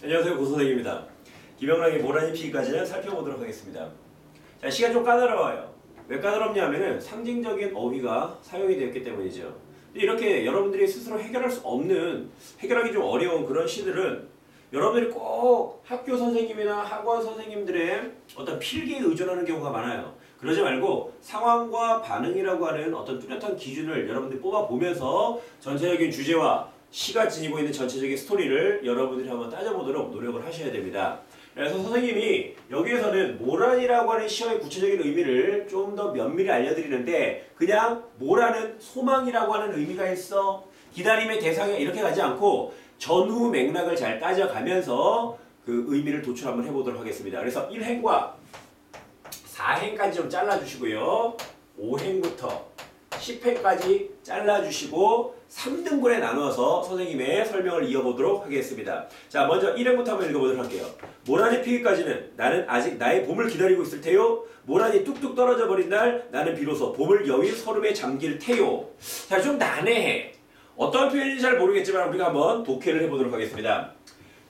안녕하세요, 고선생입니다. 김영랑의 모라니 피기까지는 살펴보도록 하겠습니다. 자, 시간 좀 까다로워요. 왜 까다롭냐면은 상징적인 어휘가 사용이 되었기 때문이죠. 이렇게 여러분들이 스스로 해결할 수 없는, 해결하기 좀 어려운 그런 시들은 여러분들이 꼭 학교 선생님이나 학원 선생님들의 어떤 필기에 의존하는 경우가 많아요. 그러지 말고 상황과 반응이라고 하는 어떤 뚜렷한 기준을 여러분들이 뽑아보면서 전체적인 주제와 시가 지니고 있는 전체적인 스토리를 여러분들이 한번 따져보도록 노력을 하셔야 됩니다. 그래서 선생님이 여기에서는 모란이라고 하는 시어의 구체적인 의미를 좀 더 면밀히 알려드리는데, 그냥 모란은 소망이라고 하는 의미가 있어, 기다림의 대상이야, 이렇게 가지 않고 전후 맥락을 잘 따져가면서 그 의미를 도출 한번 해보도록 하겠습니다. 그래서 1행과 4행까지 좀 잘라주시고요. 5행부터 10행까지 잘라주시고 3등분에 나눠서 선생님의 설명을 이어보도록 하겠습니다. 자, 먼저 1행부터 한번 읽어보도록 할게요. 모란이 피기까지는 나는 아직 나의 봄을 기다리고 있을 테요. 모란이 뚝뚝 떨어져 버린 날 나는 비로소 봄을 여윈 설움에 잠길 테요. 자, 좀 난해해. 어떤 표현인지 잘 모르겠지만 우리가 한번 독해를 해보도록 하겠습니다.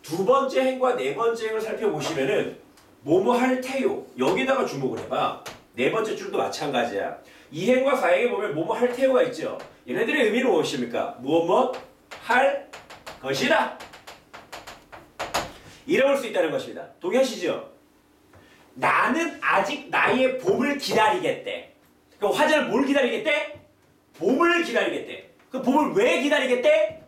두 번째 행과 네 번째 행을 살펴보시면은 뭐뭐 할 테요. 여기다가 주목을 해봐. 네 번째 줄도 마찬가지야. 2행과 4행에 보면 뭐뭐 할 테요가 있죠. 얘네들의 의미는 무엇입니까? 무엇 할 것이다. 이래볼 수 있다는 것입니다. 동의하시죠? 나는 아직 나의 봄을 기다리겠대. 그럼 화자는 뭘 기다리겠대? 봄을 기다리겠대. 그 봄을 왜 기다리겠대?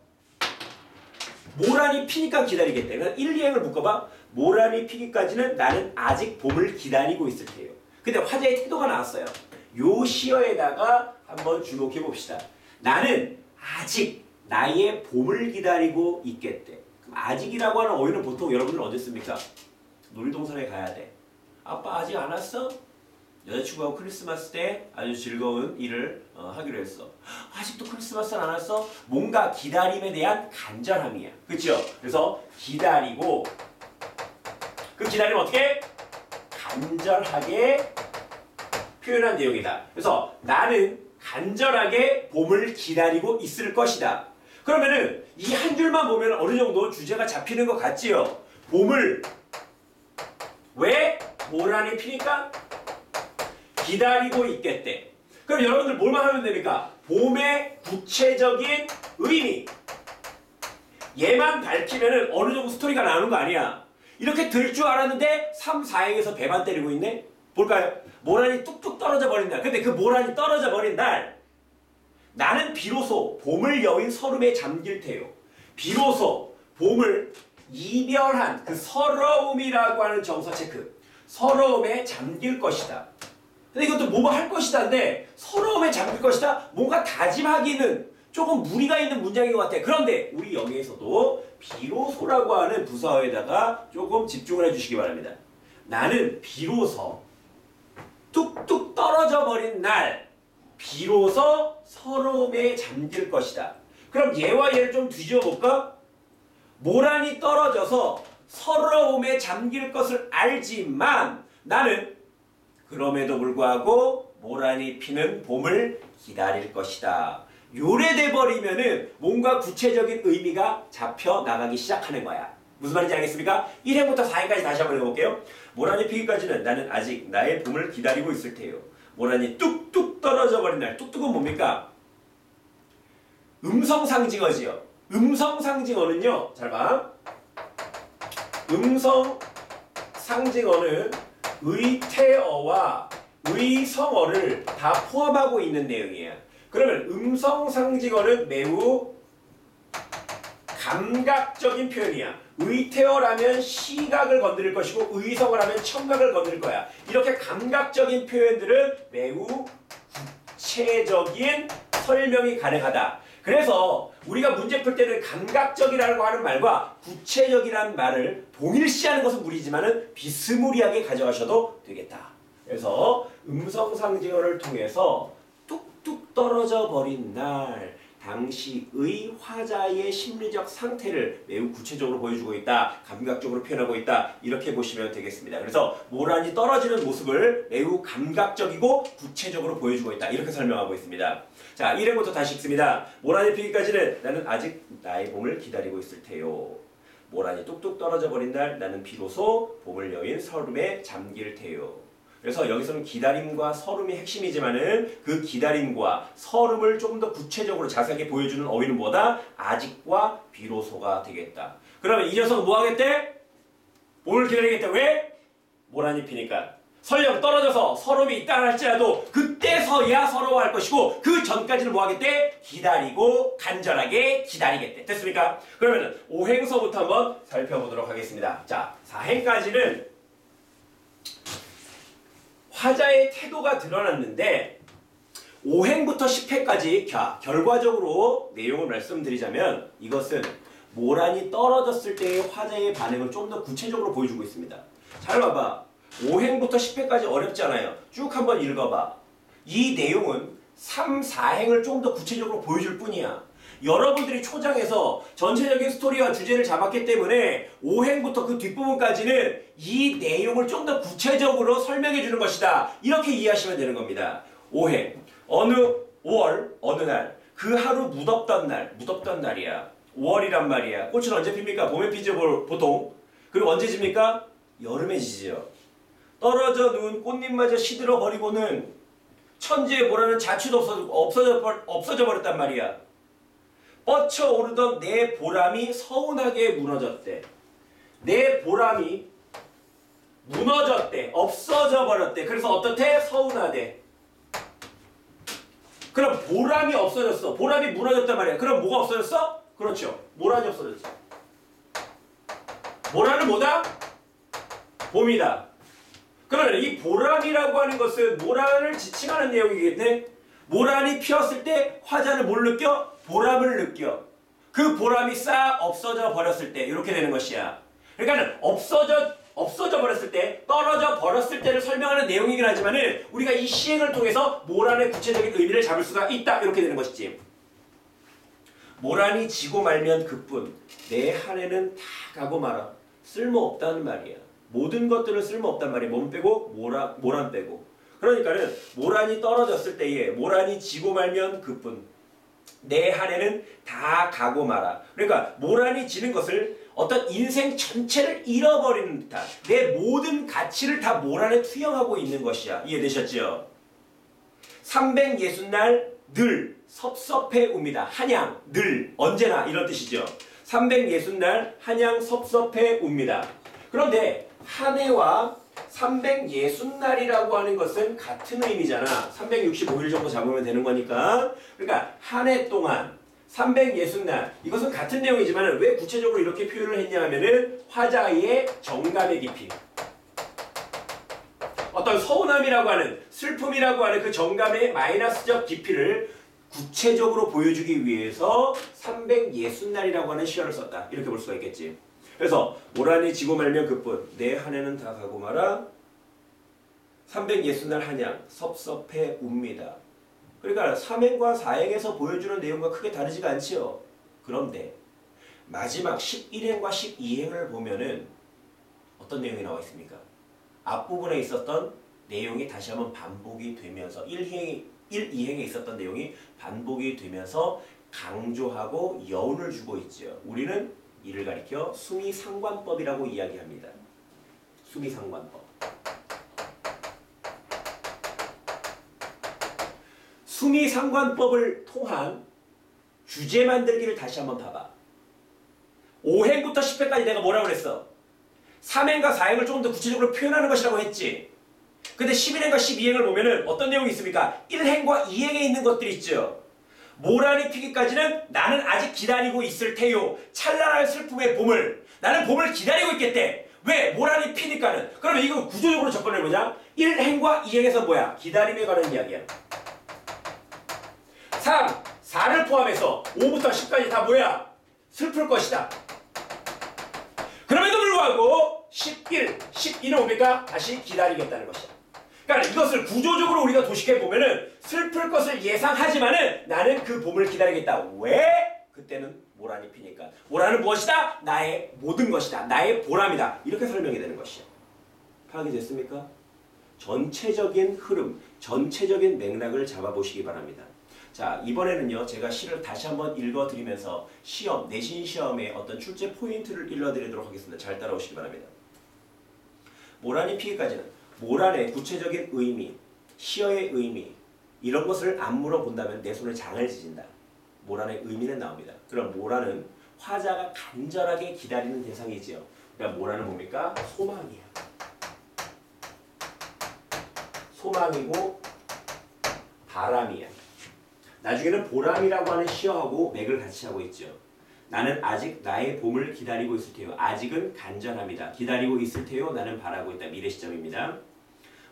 모란이 피니까 기다리겠대. 그래서 1, 2행을 묶어봐. 모란이 피기까지는 나는 아직 봄을 기다리고 있을 테요. 근데 화자의 태도가 나왔어요. 요 시어에다가 한번 주목해 봅시다. 나는 아직 나의 봄을 기다리고 있겠대. 그럼 아직이라고 하는 어휘는 보통 여러분들 언제 씁니까? 놀이동산에 가야 돼. 아빠 아직 안 왔어? 여자친구하고 크리스마스 때 아주 즐거운 일을 하기로 했어. 아직도 크리스마스는 안 왔어? 뭔가 기다림에 대한 간절함이야. 그렇죠? 그래서 기다리고, 그 기다림은 어떻게? 간절하게 표현한 내용이다. 그래서 나는 간절하게 봄을 기다리고 있을 것이다. 그러면은 이 한 줄만 보면 어느 정도 주제가 잡히는 것 같지요? 봄을 왜 모란이 피니까? 기다리고 있겠대. 그럼 여러분들 뭘만 하면 됩니까? 봄의 구체적인 의미, 얘만 밝히면은 어느 정도 스토리가 나오는 거 아니야. 이렇게 들 줄 알았는데 3, 4행에서 배만 때리고 있네? 볼까요? 모란이 뚝뚝 떨어져 버린 날. 근데 그 모란이 떨어져 버린 날 나는 비로소 봄을 여윈 설움에 잠길 테요. 비로소 봄을 이별한 그 서러움이라고 하는 정서 체크. 서러움에 잠길 것이다. 근데 이것도 뭐뭐 할 것이다인데 서러움에 잠길 것이다? 뭔가 다짐하기는 조금 무리가 있는 문장인 것 같아. 그런데 우리 여기에서도 비로소라고 하는 부사어에다가 조금 집중을 해주시기 바랍니다. 나는 비로소 뚝뚝 떨어져 버린 날 비로소 서러움에 잠길 것이다. 그럼 얘와 얘를 좀 뒤집어 볼까? 모란이 떨어져서 서러움에 잠길 것을 알지만 나는 그럼에도 불구하고 모란이 피는 봄을 기다릴 것이다. 요래 돼버리면은 뭔가 구체적인 의미가 잡혀 나가기 시작하는 거야. 무슨 말인지 알겠습니까? 1행부터 4행까지 다시 한번 읽어볼게요. 모란이 피기까지는 나는 아직 나의 봄을 기다리고 있을 테요. 모란이 뚝뚝 떨어져 버린 날. 뚝뚝은 뭡니까? 음성상징어지요. 음성상징어는요, 잘 봐. 음성상징어는 의태어와 의성어를 다 포함하고 있는 내용이에요. 그러면 음성상징어는 매우 감각적인 표현이야. 의태어라면 시각을 건드릴 것이고 의성어라면 청각을 건드릴 거야. 이렇게 감각적인 표현들은 매우 구체적인 설명이 가능하다. 그래서 우리가 문제 풀 때는 감각적이라고 하는 말과 구체적이라는 말을 동일시하는 것은 무리지만은 비스무리하게 가져가셔도 되겠다. 그래서 음성상징어를 통해서 뚝뚝 떨어져 버린 날 당시의 화자의 심리적 상태를 매우 구체적으로 보여주고 있다. 감각적으로 표현하고 있다. 이렇게 보시면 되겠습니다. 그래서 모란이 떨어지는 모습을 매우 감각적이고 구체적으로 보여주고 있다. 이렇게 설명하고 있습니다. 자, 1행부터 다시 읽습니다. 모란이 피기까지는 나는 아직 나의 봄을 기다리고 있을 테요. 모란이 뚝뚝 떨어져 버린 날 나는 비로소 봄을 여인 서름에 잠길 테요. 그래서 여기서는 기다림과 서름이 핵심이지만은 그 기다림과 서름을 좀 더 구체적으로 자세하게 보여주는 어휘는 뭐다? 아직과 비로소가 되겠다. 그러면 이 녀석은 뭐 하겠대? 봄을 기다리겠대. 왜? 모란이 피니까. 설령 떨어져서 서름이 있다 할지라도 그때서야 서러워할 것이고 그 전까지는 뭐 하겠대? 기다리고 간절하게 기다리겠대. 됐습니까? 그러면 5행서부터 한번 살펴보도록 하겠습니다. 자, 4행까지는 화자의 태도가 드러났는데 5행부터 10회까지 결과적으로 내용을 말씀드리자면 이것은 모란이 떨어졌을 때의 화자의 반응을 좀 더 구체적으로 보여주고 있습니다. 잘 봐봐. 5행부터 10회까지 어렵지 않아요. 쭉 한번 읽어봐. 이 내용은 3, 4행을 좀 더 구체적으로 보여줄 뿐이야. 여러분들이 초장에서 전체적인 스토리와 주제를 잡았기 때문에 5행부터 그 뒷부분까지는 이 내용을 좀 더 구체적으로 설명해 주는 것이다. 이렇게 이해하시면 되는 겁니다. 5행. 어느 5월 어느 날. 그 하루 무덥던 날이야. 5월이란 말이야. 꽃은 언제 핍니까? 봄에 피죠 보통. 그리고 언제 집니까? 여름에 지죠. 떨어져 누운 꽃잎마저 시들어 버리고는 천지에 보라는 자취도 없어져 버렸단 말이야. 뻗쳐오르던 내 보람이 서운하게 무너졌대. 내 보람이 무너졌대. 없어져 버렸대. 그래서 어떻대? 서운하대. 그럼 보람이 없어졌어. 보람이 무너졌단 말이야. 그럼 뭐가 없어졌어? 그렇죠. 모란이 없어졌지. 모란은 뭐다? 봄이다. 그러면 이 보람이라고 하는 것은 모란을 지칭하는 내용이겠네. 모란이 피었을 때 화자는 뭘 느껴? 보람을 느껴. 그 보람이 싹 없어져 버렸을 때 이렇게 되는 것이야. 그러니까 없어져 버렸을 때, 떨어져 버렸을 때를 설명하는 내용이긴 하지만은 우리가 이 시행을 통해서 모란의 구체적인 의미를 잡을 수가 있다. 이렇게 되는 것이지. 모란이 지고 말면 그뿐 내 한 해는 다 가고 말아. 쓸모없다는 말이야. 모든 것들은 쓸모없단 말이야. 몸 빼고 모란 빼고. 그러니까는 모란이 떨어졌을 때에 모란이 지고 말면 그뿐 내 한 해는 다 가고 말아. 그러니까 모란이 지는 것을 어떤 인생 전체를 잃어버리는 듯한 내 모든 가치를 다 모란에 투영하고 있는 것이야. 이해되셨죠? 360날 늘 섭섭해 웁니다. 한양 늘 언제나 이런 뜻이죠. 360날 한양 섭섭해 웁니다. 그런데 한 해와 360날이라고 하는 것은 같은 의미잖아. 365일 정도 잡으면 되는 거니까. 그러니까 한 해 동안 360날 이것은 같은 내용이지만 왜 구체적으로 이렇게 표현을 했냐 하면은 화자의 정감의 깊이, 어떤 서운함이라고 하는 슬픔이라고 하는 그 정감의 마이너스적 깊이를 구체적으로 보여주기 위해서 360날이라고 하는 시어를 썼다. 이렇게 볼 수가 있겠지. 그래서 모란이 지고 말면 그뿐 내 한 해는 다 가고 말아 360날 한양 섭섭해 웁니다. 그러니까 3행과 4행에서 보여주는 내용과 크게 다르지가 않지요. 그런데 마지막 11행과 12행을 보면은 어떤 내용이 나와 있습니까? 앞부분에 있었던 내용이 다시 한번 반복이 되면서 1, 2행에 있었던 내용이 반복이 되면서 강조하고 여운을 주고 있죠. 우리는 이를 가리켜 수미상관법이라고 이야기합니다. 수미상관법. 수미상관법을 통한 주제 만들기를 다시 한번 봐봐. 5행부터 10회까지 내가 뭐라고 그랬어? 3행과 4행을 조금 더 구체적으로 표현하는 것이라고 했지. 근데 11행과 12행을 보면은 어떤 내용이 있습니까? 1행과 2행에 있는 것들이 있죠. 모란이 피기까지는 나는 아직 기다리고 있을 테요. 찬란한 슬픔의 봄을. 나는 봄을 기다리고 있겠대. 왜? 모란이 피니까는. 그러면 이거 구조적으로 접근해보자. 1행과 2행에서 뭐야? 기다림에 관한 이야기야. 3, 4를 포함해서 5부터 10까지 다 뭐야? 슬플 것이다. 그럼에도 불구하고 11, 12는 뭡니까? 다시 기다리겠다는 것이야. 그러니까 이것을 구조적으로 우리가 도식해보면은 슬플 것을 예상하지만은 나는 그 봄을 기다리겠다. 왜? 그때는 모란이 피니까. 모란은 무엇이다? 나의 모든 것이다. 나의 보람이다. 이렇게 설명이 되는 것이야. 파악이 됐습니까? 전체적인 흐름, 전체적인 맥락을 잡아보시기 바랍니다. 자, 이번에는요, 제가 시를 다시 한번 읽어드리면서 시험, 내신 시험의 어떤 출제 포인트를 일러드리도록 하겠습니다. 잘 따라오시기 바랍니다. 모란이 피기까지는 모란의 구체적인 의미, 시어의 의미, 이런 것을 안 물어본다면 내 손에 장을 지진다. 모란의 의미는 나옵니다. 그럼 모란은 화자가 간절하게 기다리는 대상이지요. 그러니까 모란은 뭡니까? 소망이야. 소망이고 바람이야. 나중에는 보람이라고 하는 시어하고 맥을 같이 하고 있죠. 나는 아직 나의 봄을 기다리고 있을 테요. 아직은 간절합니다. 기다리고 있을 테요. 나는 바라고 있다. 미래 시점입니다.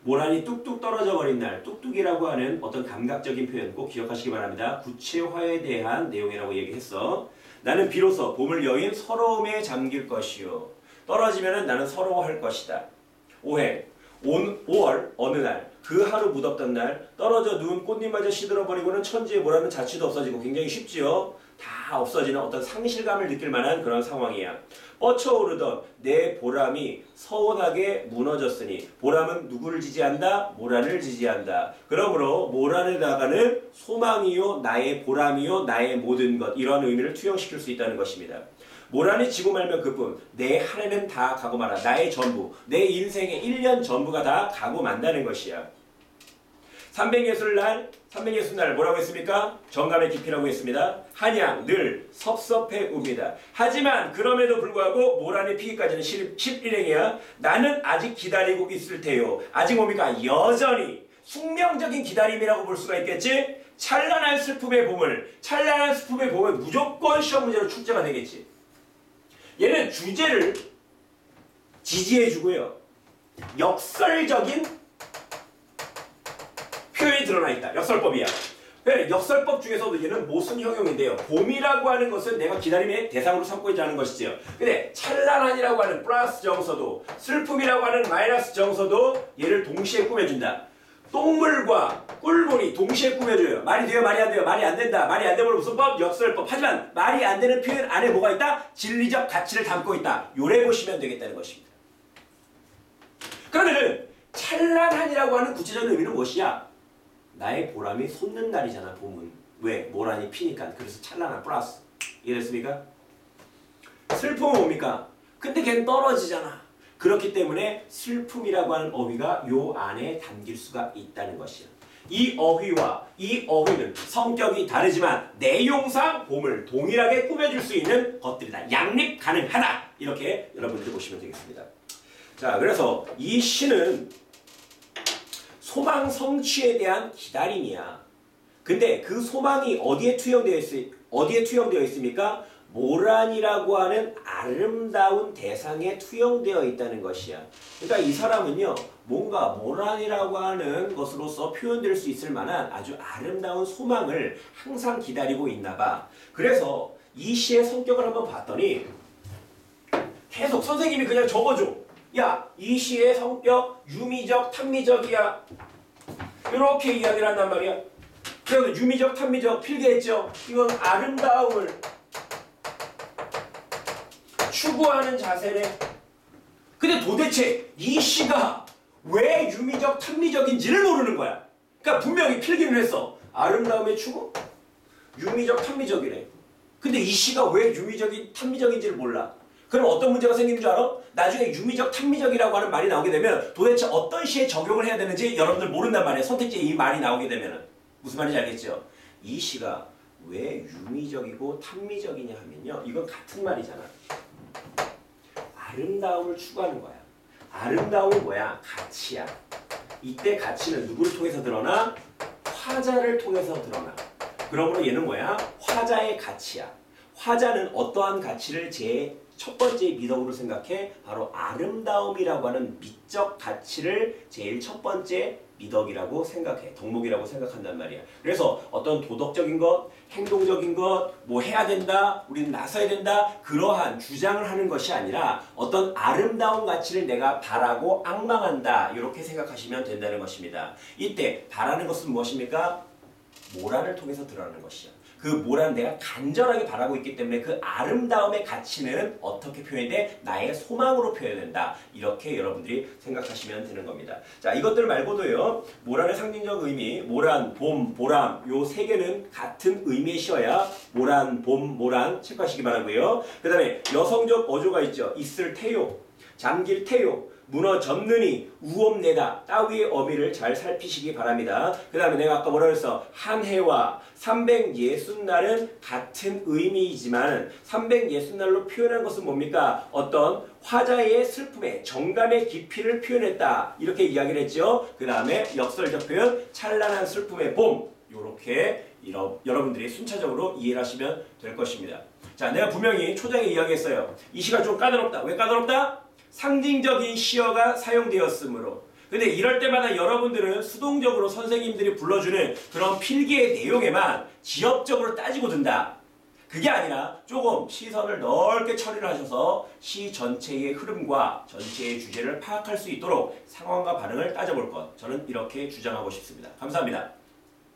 모란이 뚝뚝 떨어져 버린 날, 뚝뚝이라고 하는 어떤 감각적인 표현 꼭 기억하시기 바랍니다. 구체화에 대한 내용이라고 얘기했어. 나는 비로소 봄을 여인 서러움에 잠길 것이요. 떨어지면 나는 서러워할 것이다. 오행 5월 어느 날, 그 하루 무덥던 날 떨어져 누운 꽃잎마저 시들어버리고는 천지에 뭐라는 자취도 없어지고 굉장히 쉽지요. 다 없어지는 어떤 상실감을 느낄 만한 그런 상황이야. 뻗쳐오르던 내 보람이 서운하게 무너졌으니 보람은 누구를 지지한다? 모란을 지지한다. 그러므로 모란에다가는 소망이요 나의 보람이요 나의 모든 것 이러한 의미를 투영시킬 수 있다는 것입니다. 모란이 지고 말면 그뿐 내 한 해는 다 가고 말아. 나의 전부 내 인생의 1년 전부가 다 가고 만다는 것이야. 360날 뭐라고 했습니까? 정감의 깊이라고 했습니다. 한양 늘 섭섭해 웁니다. 하지만 그럼에도 불구하고 모란이 피기까지는 11행이야. 나는 아직 기다리고 있을 테요. 아직 뭡니까? 여전히 숙명적인 기다림이라고 볼 수가 있겠지? 찬란한 슬픔의 봄은 무조건 시험 문제로 출제가 되겠지. 얘는 주제를 지지해주고요. 역설적인 표현이 드러나 있다. 역설법이야. 역설법 중에서도 얘는 모순형용인데요. 봄이라고 하는 것은 내가 기다림의 대상으로 삼고 있지 않은 것이지요. 근데 찬란한이라고 하는 플러스 정서도 슬픔이라고 하는 마이너스 정서도 얘를 동시에 꾸며준다. 똥물과 꿀물이 동시에 꾸며줘요. 말이 돼요? 말이 안 돼요? 말이 안 된다. 말이 안 되면 무슨 법? 역설법. 하지만 말이 안 되는 표현 안에 뭐가 있다? 진리적 가치를 담고 있다. 요래 보시면 되겠다는 것입니다. 그러면은 찬란한이라고 하는 구체적인 의미는 무엇이야? 나의 보람이 솟는 날이잖아, 봄은. 왜? 모란이 피니까. 그래서 찬란한 플러스. 이해됐습니까? 슬픔은 뭡니까? 근데 걔는 떨어지잖아. 그렇기 때문에 슬픔이라고 하는 어휘가 요 안에 담길 수가 있다는 것이야. 이 어휘와 이 어휘는 성격이 다르지만 내용상 봄을 동일하게 꾸며줄 수 있는 것들이다. 양립 가능하다. 이렇게 여러분들이 보시면 되겠습니다. 자, 그래서 이 시는 소망 성취에 대한 기다림이야. 근데 그 소망이 어디에 투영되어 있습니까? 모란이라고 하는 아름다운 대상에 투영되어 있다는 것이야. 그러니까 이 사람은요, 뭔가 모란이라고 하는 것으로서 표현될 수 있을 만한 아주 아름다운 소망을 항상 기다리고 있나 봐. 그래서 이 시의 성격을 한번 봤더니 계속 선생님이 그냥 적어줘. 야, 이 시의 성격 유미적, 탐미적이야. 이렇게 이야기를 한단 말이야. 그래서 유미적, 탐미적 필기했죠. 이건 아름다움을 추구하는 자세래. 근데 도대체 이 시가 왜 유미적, 탐미적인지를 모르는 거야. 그러니까 분명히 필기는 했어. 아름다움의 추구? 유미적, 탐미적이래. 근데 이 시가 왜 유미적인, 탐미적인지를 몰라. 그럼 어떤 문제가 생기는 줄 알아? 나중에 유미적, 탐미적이라고 하는 말이 나오게 되면 도대체 어떤 시에 적용을 해야 되는지 여러분들 모른단 말이에요. 선택지에 이 말이 나오게 되면. 무슨 말인지 알겠죠? 이 시가 왜 유미적이고 탐미적이냐 하면요. 이건 같은 말이잖아. 아름다움을 추구하는 거야. 아름다움이 뭐야? 가치야. 이때 가치는 누구를 통해서 드러나? 화자를 통해서 드러나. 그러므로 얘는 뭐야? 화자의 가치야. 화자는 어떠한 가치를 제 첫 번째 미덕으로 생각해? 바로 아름다움이라고 하는 미적 가치를 제일 첫 번째 미덕이라고 생각해. 덕목이라고 생각한단 말이야. 그래서 어떤 도덕적인 것, 행동적인 것, 뭐 해야 된다, 우리는 나서야 된다, 그러한 주장을 하는 것이 아니라 어떤 아름다운 가치를 내가 바라고 앙망한다. 이렇게 생각하시면 된다는 것입니다. 이때 바라는 것은 무엇입니까? 모란을 통해서 드러나는 것이야. 그 그 뭐라는 내가 간절하게 바라고 있기 때문에 그 아름다움의 가치는 어떻게 표현돼? 나의 소망으로 표현된다. 이렇게 여러분들이 생각하시면 되는 겁니다. 자, 이것들 말고도요. 모란의 상징적 의미, 모란, 봄, 보람 요 세 개는 같은 의미에 씌어야 모란, 봄, 모란 체크하시기 바라고요. 그 다음에 여성적 어조가 있죠. 있을 태요, 잠길 태요, 무너졌느니 우엄내다 따위의 어미를 잘 살피시기 바랍니다. 그 다음에 내가 아까 뭐라 그랬어? 한 해와 360날은 같은 의미이지만 360날로 표현한 것은 뭡니까? 어떤 화자의 슬픔의 정감의 깊이를 표현했다. 이렇게 이야기를 했죠. 그 다음에 역설적 표현 찬란한 슬픔의 봄. 요렇게 여러분들이 순차적으로 이해를 하시면 될 것입니다. 자, 내가 분명히 초장에 이야기했어요. 이 시가 좀 까다롭다. 왜 까다롭다? 상징적인 시어가 사용되었으므로. 근데 이럴 때마다 여러분들은 수동적으로 선생님들이 불러주는 그런 필기의 내용에만 지엽적으로 따지고 든다. 그게 아니라 조금 시선을 넓게 처리를 하셔서 시 전체의 흐름과 전체의 주제를 파악할 수 있도록 상황과 반응을 따져볼 것. 저는 이렇게 주장하고 싶습니다. 감사합니다.